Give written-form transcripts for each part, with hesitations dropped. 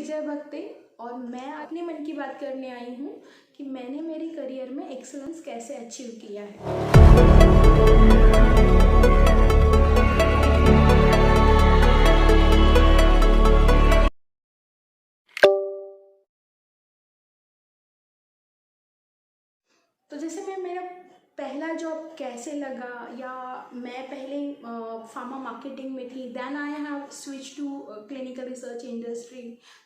विजय भक्ते और मैं अपने मन की बात करने आई हूँ कि मैंने मेरे करियर में एक्सेलेंस कैसे अचीव किया है। तो जैसे मैं मेरा पहला जॉब कैसे लगा, या मैं पहले फार्मा मार्केटिंग में थी, then I have switch to clinical research industry.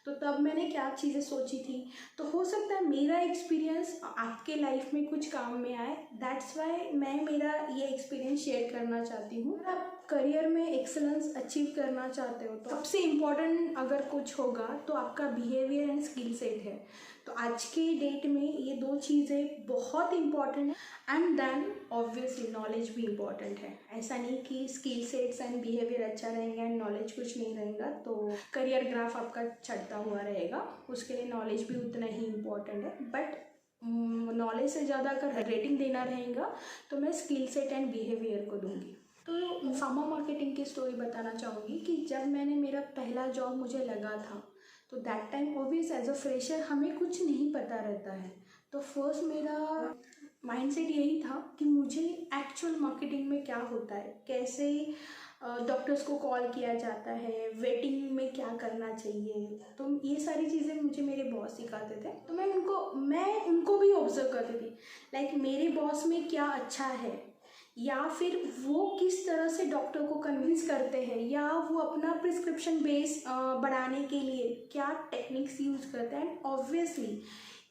तो तब मैंने क्या चीज़ें सोची थी, तो हो सकता है मेरा एक्सपीरियंस आपके लाइफ में कुछ काम में आए। दैट्स वाई मैं मेरा ये एक्सपीरियंस शेयर करना चाहती हूँ। अगर आप करियर में एक्सेलेंस अचीव करना चाहते हो तो सबसे इम्पॉर्टेंट अगर कुछ होगा तो आपका बिहेवियर एंड स्किल सेट है। तो आज के डेट में ये दो चीज़ें बहुत इम्पॉर्टेंट है, एंड देन ऑब्वियसली नॉलेज भी इम्पॉर्टेंट है। ऐसा नहीं कि स्किल सेट्स एंड बिहेवियर अच्छा रहेंगे एंड नॉलेज कुछ नहीं रहेगा तो करियर ग्राफ आपका चढ़ता हुआ रहेगा। उसके लिए नॉलेज भी उतना ही इम्पॉर्टेंट है, बट नॉलेज से ज़्यादा अगर रेटिंग देना रहेगा तो मैं स्किल सेट एंड बिहेवियर को दूंगी। तो फार्मा मार्केटिंग की स्टोरी बताना चाहूँगी कि जब मैंने मेरा पहला जॉब मुझे लगा था तो that time obvious as a fresher हमें कुछ नहीं पता रहता है। तो फर्स्ट मेरा माइंडसेट यही था कि मुझे एक्चुअल मार्केटिंग में क्या होता है, कैसे डॉक्टर्स को कॉल किया जाता है, वेटिंग में क्या करना चाहिए। तो ये सारी चीज़ें मुझे मेरे बॉस सिखाते थे, तो मैं उनको भी ऑब्जर्व करती थी। लाइक मेरे बॉस में क्या अच्छा है, या फिर वो किस तरह से डॉक्टर को कन्विंस करते हैं, या वो अपना प्रिस्क्रिप्शन बेस बढ़ाने के लिए क्या टेक्निक्स यूज़ करते हैं। Obviously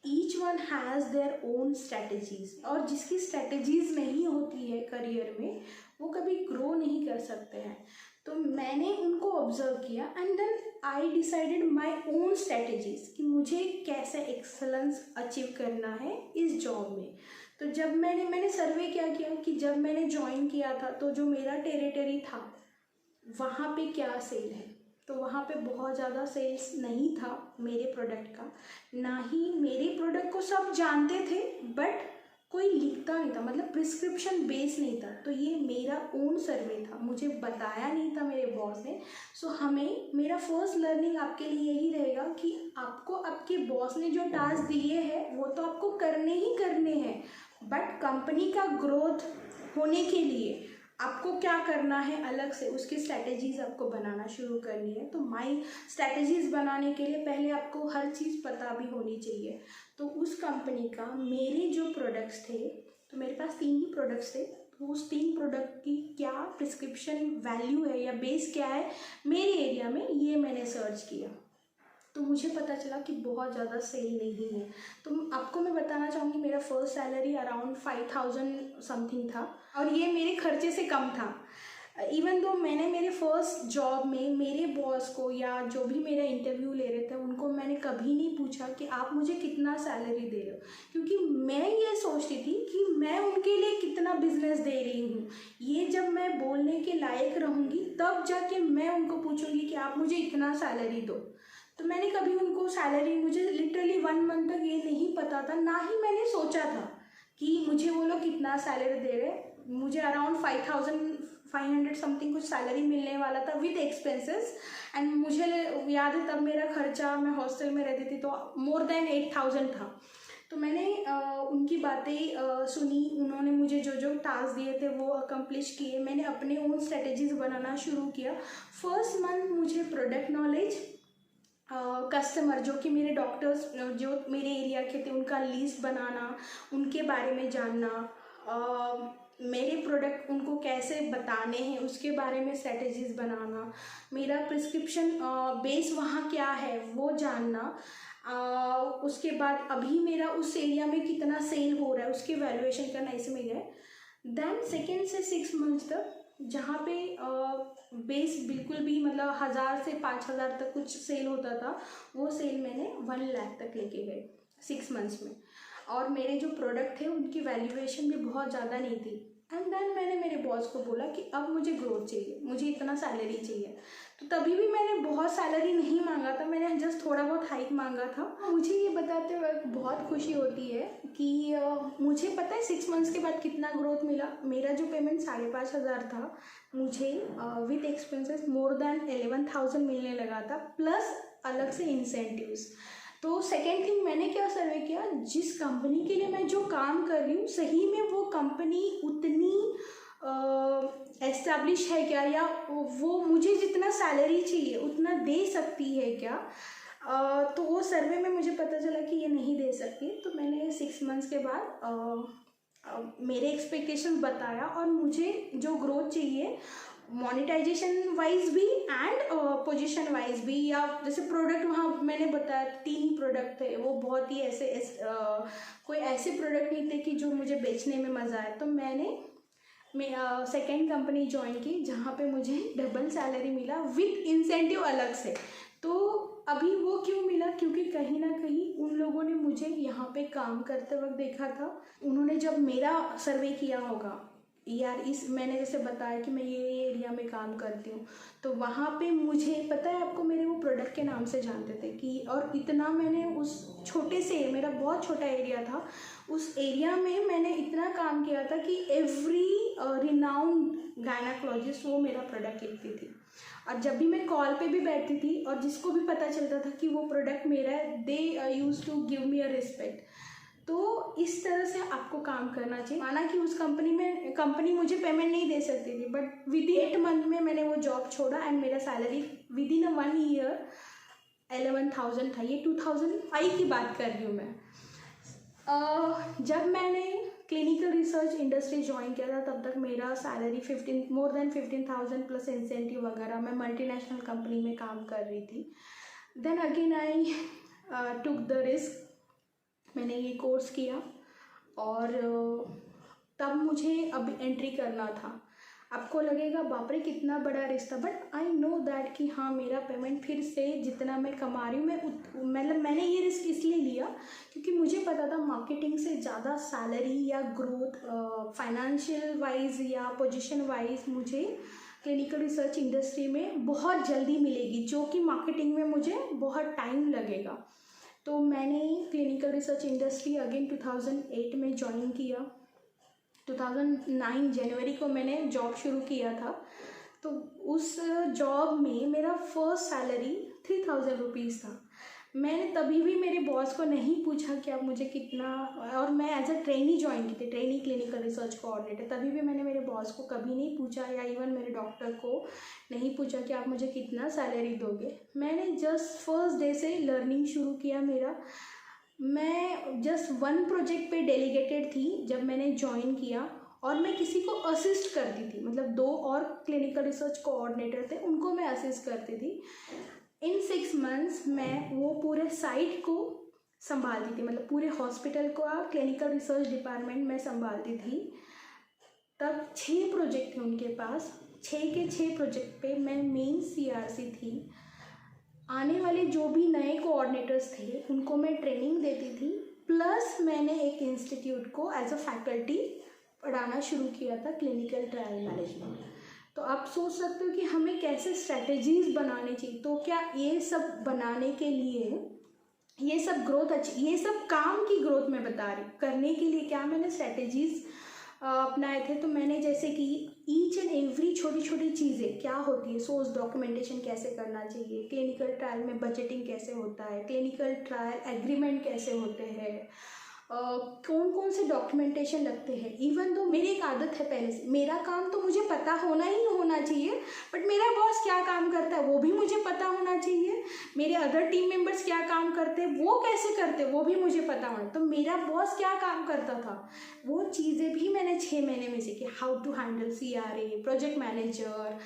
each one has their own strategies, और जिसकी स्ट्रैटेजीज नहीं होती है करियर में वो कभी ग्रो नहीं कर सकते हैं। तो मैंने उनको ऑब्जर्व किया and then I decided my own strategies कि मुझे कैसे एक्सेलेंस अचीव करना है इस जॉब में। तो जब मैंने सर्वे क्या किया कि जब मैंने ज्वाइन किया था तो जो मेरा टेरिटरी था वहाँ पे क्या सेल है, तो वहाँ पे बहुत ज़्यादा सेल्स नहीं था मेरे प्रोडक्ट का। ना ही मेरे प्रोडक्ट को सब जानते थे, बट कोई लिखता नहीं था, मतलब प्रिस्क्रिप्शन बेस नहीं था। तो ये मेरा ओन सर्वे था, मुझे बताया नहीं था मेरे बॉस ने। सो हमें मेरा फर्स्ट लर्निंग आपके लिए यही रहेगा कि आपको आपके बॉस ने जो टास्क दिए हैं वो तो आपको करने ही करने हैं, बट कंपनी का ग्रोथ होने के लिए आपको क्या करना है अलग से, उसकी स्ट्रैटेजीज आपको बनाना शुरू करनी है। तो माई स्ट्रैटेजीज बनाने के लिए पहले आपको हर चीज़ पता भी होनी चाहिए। तो उस कंपनी का मेरे जो प्रोडक्ट्स थे, तो मेरे पास 3 ही प्रोडक्ट्स थे, तो उस 3 प्रोडक्ट की क्या प्रिस्क्रिप्शन वैल्यू है या बेस क्या है मेरे एरिया में, ये मैंने सर्च किया। तो मुझे पता चला कि बहुत ज़्यादा सेल नहीं है। तो आपको मैं बताना चाहूँगी मेरा फर्स्ट सैलरी अराउंड 5000 समथिंग था, और ये मेरे खर्चे से कम था। इवन दो मैंने मेरे फर्स्ट जॉब में मेरे बॉस को या जो भी मेरा इंटरव्यू ले रहे थे उनको मैंने कभी नहीं पूछा कि आप मुझे कितना सैलरी दे रहे हो, क्योंकि मैं ये सोचती थी कि मैं उनके लिए कितना बिजनेस दे रही हूँ। ये जब मैं बोलने के लायक रहूँगी तब जाके मैं उनको पूछूंगी कि आप मुझे इतना सैलरी दो। तो मैंने कभी उनको सैलरी, मुझे लिटरली 1 मंथ तक ये नहीं पता था, ना ही मैंने सोचा था कि मुझे वो लोग कितना सैलरी दे रहे। मुझे अराउंड 5500 समथिंग कुछ सैलरी मिलने वाला था विद एक्सपेंसेस, एंड मुझे याद है तब मेरा खर्चा, मैं हॉस्टल में रहती थी तो मोर देन 8000 था। तो मैंने उनकी बातें सुनी, उन्होंने मुझे जो जो टास्क दिए थे वो अकम्प्लिश किए। मैंने अपने ओन स्ट्रेटेजीज बनाना शुरू किया। फर्स्ट मंथ मुझे प्रोडक्ट नॉलेज, कस्टमर जो कि मेरे डॉक्टर्स जो मेरे एरिया के थे उनका लिस्ट बनाना, उनके बारे में जानना, मेरे प्रोडक्ट उनको कैसे बताने हैं उसके बारे में स्ट्रेटेजीज बनाना, मेरा प्रिस्क्रिप्शन बेस वहाँ क्या है वो जानना, उसके बाद अभी मेरा उस एरिया में कितना सेल हो रहा है उसकी वैल्यूएशन करना, इसमें गए। देन 2 से 6 मंथ तक जहाँ पे बेस बिल्कुल भी मतलब 1000 से 5000 तक कुछ सेल होता था, वो सेल मैंने 1 लाख तक लेके गए 6 मंथ्स में। और मेरे जो प्रोडक्ट थे उनकी वैल्यूएशन भी बहुत ज़्यादा नहीं थी। एंड देन मैंने मेरे बॉस को बोला कि अब मुझे ग्रोथ चाहिए, मुझे इतना सैलरी चाहिए। तो तभी भी मैंने बहुत सैलरी नहीं मांगा था, मैंने जस्ट थोड़ा बहुत हाइक मांगा था। मुझे ये बताते हुए बहुत खुशी होती है कि मुझे पता है 6 मंथ्स के बाद कितना ग्रोथ मिला। मेरा जो पेमेंट 5,500 था, मुझे विथ एक्सपेंसेस मोर देन 11,000 मिलने लगा था, प्लस अलग से इंसेंटिव्स। तो सेकेंड थिंग, मैंने क्या सर्वे किया, जिस कंपनी के लिए मैं जो काम कर रही हूँ सही में वो कंपनी उतनी एस्टैब्लिश है क्या, या वो मुझे जितना सैलरी चाहिए उतना दे सकती है क्या। तो वो सर्वे में मुझे पता चला कि ये नहीं दे सकती। तो मैंने 6 मंथ्स के बाद मेरे एक्सपेक्टेशन बताया, और मुझे जो ग्रोथ चाहिए मोनेटाइजेशन वाइज भी एंड पोजीशन वाइज भी, या जैसे प्रोडक्ट वहाँ मैंने बताया 3 ही प्रोडक्ट थे, वो बहुत ही कोई ऐसे प्रोडक्ट नहीं थे कि जो मुझे बेचने में मज़ा आए। तो मैंने सेकेंड कंपनी ज्वाइन की जहाँ पे मुझे डबल सैलरी मिला विथ इंसेंटिव अलग से। तो अभी वो क्यों मिला, क्योंकि कहीं ना कहीं उन लोगों ने मुझे यहाँ पे काम करते वक्त देखा था। उन्होंने जब मेरा सर्वे किया होगा, यार मैंने जैसे बताया कि मैं ये एरिया में काम करती हूँ, तो वहाँ पे मुझे पता है आपको, मेरे वो प्रोडक्ट के नाम से जानते थे कि, और इतना मैंने उस छोटे से, मेरा बहुत छोटा एरिया था, उस एरिया में मैंने इतना काम किया था कि एवरी रिनाउंड गायनाकोलॉजिस्ट वो मेरा प्रोडक्ट लिखती थी। और जब भी मैं कॉल पे भी बैठती थी और जिसको भी पता चलता था कि वो प्रोडक्ट मेरा है, they used to give me a respect. तो इस तरह से आपको काम करना चाहिए। माना कि उस कंपनी मुझे पेमेंट नहीं दे सकती थी, बट विद इन 8 मंथ में मैंने वो जॉब छोड़ा एंड मेरा सैलरी विद इन 1 ईयर 11,000 था। ये 2005 की बात कर रही हूँ मैं। जब मैंने क्लिनिकल रिसर्च इंडस्ट्री ज्वाइन किया था, तब तक मेरा salary more than 15,000 plus incentive वगैरह। मैं मल्टीनेशनल कंपनी में काम कर रही थी। Then again I took the risk, मैंने ये कोर्स किया, और तब मुझे अब एंट्री करना था। आपको लगेगा बाप रे कितना बड़ा रिस्क था, बट आई नो दैट कि हाँ, मेरा पेमेंट फिर से जितना मैं कमा रही हूँ, मैंने ये रिस्क इसलिए लिया क्योंकि मुझे पता था मार्केटिंग से ज़्यादा सैलरी या ग्रोथ फाइनेंशियल वाइज या पोजीशन वाइज मुझे क्लिनिकल रिसर्च इंडस्ट्री में बहुत जल्दी मिलेगी, जो कि मार्केटिंग में मुझे बहुत टाइम लगेगा। तो मैंने क्लिनिकल रिसर्च इंडस्ट्री अगेन 2008 में ज्वाइन किया। 2009 जनवरी को मैंने जॉब शुरू किया था। तो उस जॉब में मेरा फर्स्ट सैलरी 3,000 रुपीज़ था। मैंने तभी भी मेरे बॉस को नहीं पूछा कि आप मुझे कितना, और मैं एज अ ट्रेनी ज्वाइन की थी, ट्रेनी क्लिनिकल रिसर्च कोऑर्डिनेटर। तभी भी मैंने मेरे बॉस को कभी नहीं पूछा, या इवन मेरे डॉक्टर को नहीं पूछा कि आप मुझे कितना सैलरी दोगे। मैंने जस्ट फर्स्ट डे से लर्निंग शुरू किया मेरा। मैं जस्ट 1 प्रोजेक्ट पे डेलीगेटेड थी जब मैंने ज्वाइन किया, और मैं किसी को असिस्ट करती थी, मतलब 2 और क्लिनिकल रिसर्च कोऑर्डिनेटर थे, उनको मैं असिस्ट करती थी। इन 6 मंथ्स मैं वो पूरे साइट को संभालती थी, मतलब पूरे हॉस्पिटल को क्लिनिकल रिसर्च डिपार्टमेंट में संभालती थी। तब 6 प्रोजेक्ट थे उनके पास, 6 के 6 प्रोजेक्ट पे मैं मेन CRC थी। आने वाले जो भी नए कोऑर्डिनेटर्स थे उनको मैं ट्रेनिंग देती थी, प्लस मैंने एक इंस्टीट्यूट को एज अ फैकल्टी पढ़ाना शुरू किया था क्लिनिकल ट्रायल मैनेजमेंट। तो आप सोच सकते हो कि हमें कैसे स्ट्रेटजीज बनाने चाहिए। तो क्या ये सब बनाने के लिए, ये सब ग्रोथ अच्छी, ये सब काम की ग्रोथ मैं बता रही हूँ, करने के लिए क्या मैंने स्ट्रेटजीज अपनाए थे। तो मैंने जैसे कि ईच एंड एवरी छोटी छोटी चीज़ें क्या होती है, सोर्स डॉक्यूमेंटेशन कैसे करना चाहिए, क्लिनिकल ट्रायल में बजटिंग कैसे होता है, क्लिनिकल ट्रायल एग्रीमेंट कैसे होते हैं, कौन कौन से डॉक्यूमेंटेशन लगते हैं। इवन तो मेरी एक आदत है पहले से, मेरा काम तो मुझे पता होना ही होना चाहिए, बट मेरा बॉस क्या काम करता है वो भी मुझे पता होना चाहिए। मेरे अदर टीम मेंबर्स क्या काम करते हैं, वो कैसे करते हैं वो भी मुझे पता होना। तो मेरा बॉस क्या काम करता था वो चीज़ें भी मैंने 6 महीने में सीखी। How to handle CRA, project manager,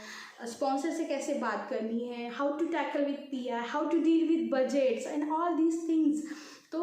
sponsor से कैसे बात करनी है, how to tackle with PR, how to deal with budgets and all these things. तो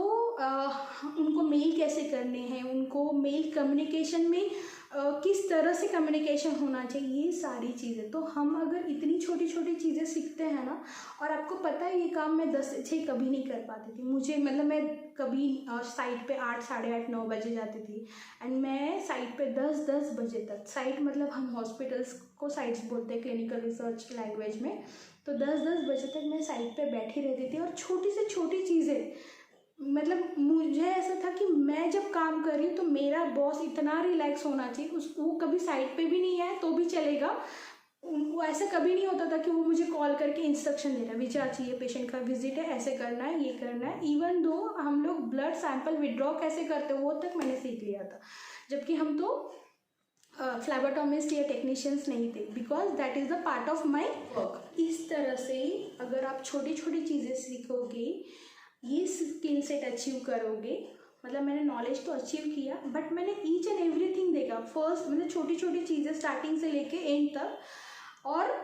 उनको मेल कैसे करने हैं, उनको मेल कम्युनिकेशन में किस तरह से कम्युनिकेशन होना चाहिए, ये सारी चीज़ें। तो हम अगर इतनी छोटी छोटी चीज़ें सीखते हैं ना, और आपको पता है ये काम मैं 10 से 6 कभी नहीं कर पाती थी। मुझे मतलब मैं कभी साइट पे 8, साढ़े 8, 9 बजे जाती थी, एंड मैं साइट पे 10 बजे तक, साइट मतलब हम हॉस्पिटल्स को साइट्स बोलते हैं क्लिनिकल रिसर्च लैंग्वेज में, तो 10-10 बजे तक मैं साइट पे बैठी रहती थी और छोटी से छोटी चीज़ें, मतलब मुझे ऐसा था कि मैं जब काम कर रही हूँ तो मेरा बॉस इतना रिलैक्स होना चाहिए, उस वो कभी साइट पे भी नहीं आए तो भी चलेगा। उनको ऐसा कभी नहीं होता था कि वो मुझे कॉल करके इंस्ट्रक्शन दे रहा है, विचार ये पेशेंट का विजिट है, ऐसे करना है, ये करना है। इवन दो हम लोग ब्लड सैंपल विड्रॉ कैसे करते हो वो तक मैंने सीख लिया था, जबकि हम तो फ्लैबोटोमिस्ट या टेक्नीशियंस नहीं थे, because that is the part of my work. इस तरह से अगर आप छोटी छोटी चीज़ें सीखोगे, ये स्किल सेट अचीव करोगे, मतलब मैंने नॉलेज तो अचीव किया बट मैंने ईच एंड एवरीथिंग देखा फर्स्ट, मतलब छोटी छोटी चीज़ें स्टार्टिंग से लेके एंड तक। और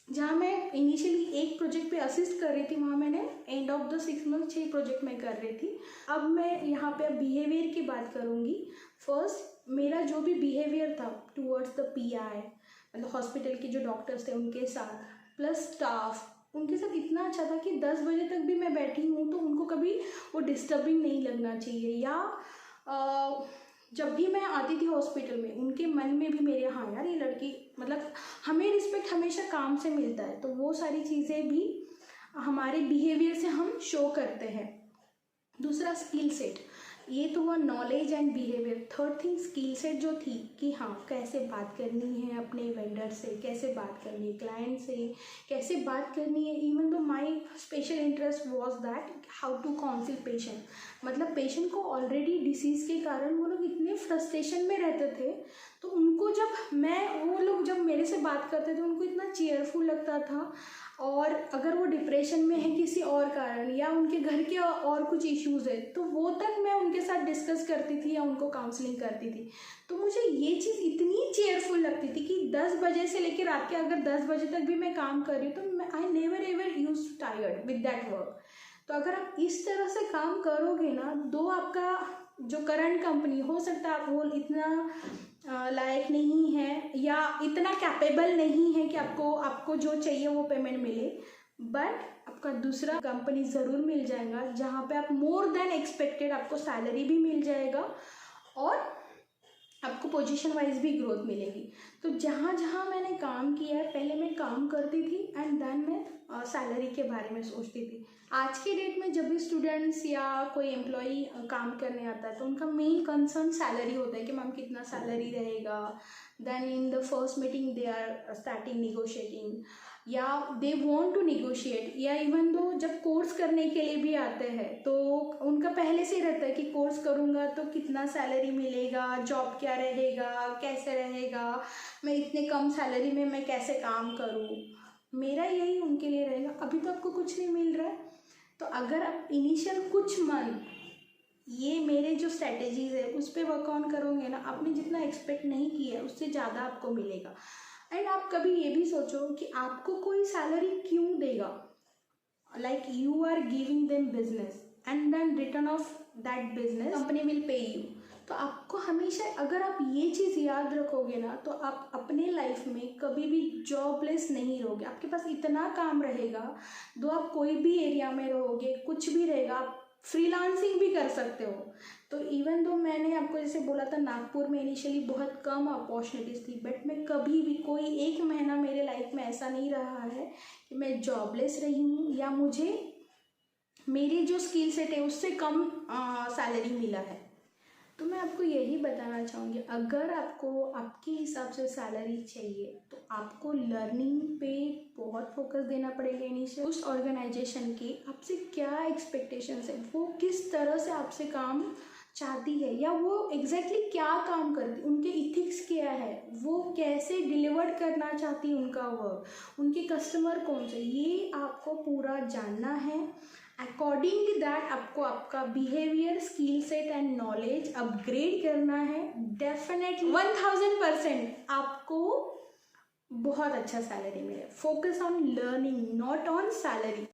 जहाँ मैं इनिशियली एक प्रोजेक्ट पे असिस्ट कर रही थी, वहाँ मैंने end of the 6 month 6 project में कर रही थी। अब मैं यहाँ पे बिहेवियर की बात करूँगी। फर्स्ट मेरा जो भी बिहेवियर था टूवर्ड्स द PI, मतलब हॉस्पिटल के जो डॉक्टर्स थे उनके साथ, प्लस स्टाफ, उनके साथ इतना अच्छा था कि 10 बजे तक भी मैं बैठी हूँ तो उनको कभी वो डिस्टर्बिंग नहीं लगना चाहिए। या जब भी मैं आती थी हॉस्पिटल में, उनके मन में भी मेरे, हाँ यार ये लड़की, मतलब हमें रिस्पेक्ट हमेशा काम से मिलता है, तो वो सारी चीज़ें भी हमारे बिहेवियर से हम शो करते हैं। दूसरा स्किल सेट, ये तो हुआ knowledge and behaviour. Third thing skill set जो थी कि हाँ कैसे बात करनी है अपने वेंडर से, कैसे बात करनी है क्लाइंट से, कैसे बात करनी है। Even though my special interest was that how to counsel patient, मतलब पेशेंट को ऑलरेडी डिसीज़ के कारण वो लोग इतने फ्रस्ट्रेशन में रहते थे, तो उनको जब वो लोग जब मेरे से बात करते थे उनको इतना चेयरफुल लगता था। और अगर वो डिप्रेशन में है किसी और कारण, या उनके घर के और कुछ इश्यूज़ है, तो वो तक मैं उनके साथ डिस्कस करती थी या उनको काउंसलिंग करती थी। तो मुझे ये चीज़ इतनी चेयरफुल लगती थी कि 10 बजे से लेकर रात के अगर 10 बजे तक भी मैं काम कर रही हूँ तो I never ever use tired with that work. तो अगर आप इस तरह से काम करोगे ना, दो आपका जो करंट कंपनी, हो सकता है आप वो इतना लायक नहीं है या इतना कैपेबल नहीं है कि आपको जो चाहिए वो पेमेंट मिले, बट आपका दूसरा कंपनी ज़रूर मिल जाएगा जहाँ पे आप मोर देन एक्सपेक्टेड आपको सैलरी भी मिल जाएगा और आपको पोजीशन वाइज भी ग्रोथ मिलेगी। तो जहाँ जहाँ मैंने काम किया है, पहले मैं काम करती थी एंड देन मैं सैलरी के बारे में सोचती थी। आज के डेट में जब भी स्टूडेंट्स या कोई एम्प्लॉई काम करने आता है तो उनका मेन कंसर्न सैलरी होता है कि मैम कितना सैलरी रहेगा। Then in the first meeting they are starting negotiating, या दे वांट टू निगोशिएट, या इवन दो जब कोर्स करने के लिए भी आते हैं तो उनका पहले से ही रहता है कि कोर्स करूँगा तो कितना सैलरी मिलेगा, जॉब क्या रहेगा, कैसे रहेगा, मैं इतने कम सैलरी में मैं कैसे काम करूँ। मेरा यही उनके लिए रहेगा, अभी तो आपको कुछ नहीं मिल रहा है, तो अगर आप इनिशियल कुछ मंथ ये मेरे जो स्ट्रेटेजीज है उस पर वर्क ऑन करोगे ना, आपने जितना एक्सपेक्ट नहीं किया उससे ज़्यादा आपको मिलेगा। एंड आप कभी ये भी सोचो कि आपको कोई सैलरी क्यों देगा, like you are giving them business and then return of that business company will pay you. तो आपको हमेशा, अगर आप ये चीज़ याद रखोगे ना, तो आप अपने लाइफ में कभी भी जॉबलेस नहीं रहोगे। आपके पास इतना काम रहेगा, दो आप कोई भी एरिया में रहोगे, कुछ भी रहेगा, आप फ्रीलांसिंग भी कर सकते हो। तो इवन दो मैंने आपको जैसे बोला था नागपुर में इनिशियली बहुत कम अपॉर्चुनिटीज़ थी, बट मैं कभी भी कोई एक महीना मेरे लाइफ में ऐसा नहीं रहा है कि मैं जॉबलेस रही हूँ या मुझे मेरी जो स्किल सेट है उससे कम सैलरी मिला है। तो मैं आपको यही बताना चाहूँगी, अगर आपको आपके हिसाब से सैलरी चाहिए तो आपको लर्निंग पे बहुत फोकस देना पड़ेगा इनिशियल। उस ऑर्गेनाइजेशन की आपसे क्या एक्सपेक्टेशंस है, वो किस तरह से आपसे काम चाहती है, या वो एग्जैक्टली क्या काम करती, उनके इथिक्स क्या है, वो कैसे डिलीवर करना चाहती है उनका वर्क, उनके कस्टमर कौन से, ये आपको पूरा जानना है। अकॉर्डिंगली दैट आपको आपका behaviour, skill set and knowledge upgrade करना है। डेफिनेटली 1000% आपको बहुत अच्छा सैलरी मिले। Focus on learning, not on salary.